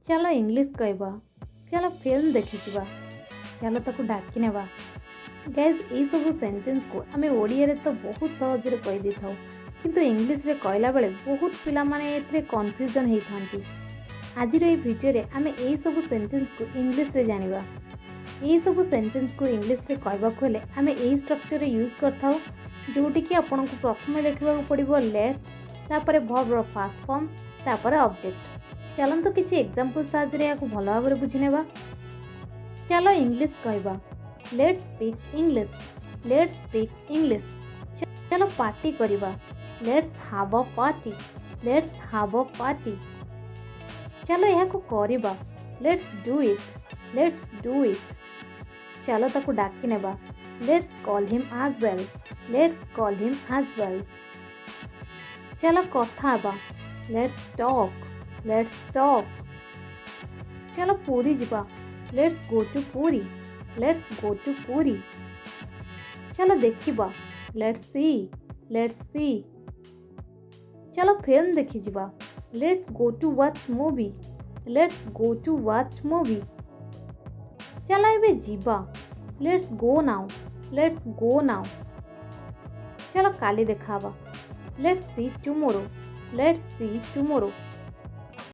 चलो इंग्लिश कहबा, चलो फिल्म देखी जावा, चलो ताको डाकी नेबा। गाइज यही सब सेंटेंस को आम ओडिया रे तो बहुत सहज कही दे था, किंतु इंग्लिश रे कहला बेले बहुत पिला माने एथरे कंफ्यूजन होई थांती। आज ये वीडियो रे आम यही सब सेंटेंस को इंग्लिश रे जानिबा। यही सब सेंटेंस को इंग्लिश रे कहबाक हेले आम यही स्ट्रक्चर रे यूज करथाउ, जोटी कि आपन को प्रथम लिखा पड़ो लेट्स, तापर वर्ब रो फास्ट फॉर्म, तापर ऑब्जेक्ट। चलंतु किछि एग्जांपल साहाय्य या भल भाव बुझी नेबा। चलो इंग्लिश कहबा, let's speak English, let's speak English. चलो पार्टी करबा, let's have a party, let's have a party. चलो यह को करबा, let's do it, let's do it. चलो ताको डाकी नेबा, let's call him as well, let's call him as well. चलो कथा हेबा, लेट्स टॉक, लेट्स टॉक। चलो पूरी जिबा, लेट्स गो टू पूरी, लेट्स गो टू पूरी। चलो देखिबा, लेट्स सी, लेट्स सी। चलो फिल्म देखी जिबा, let's go to watch movie, let's go to watch movie. चलो एबे जिबा, let's go now, let's go now. चलो काली देखाबा, let's see tomorrow, let's see tomorrow.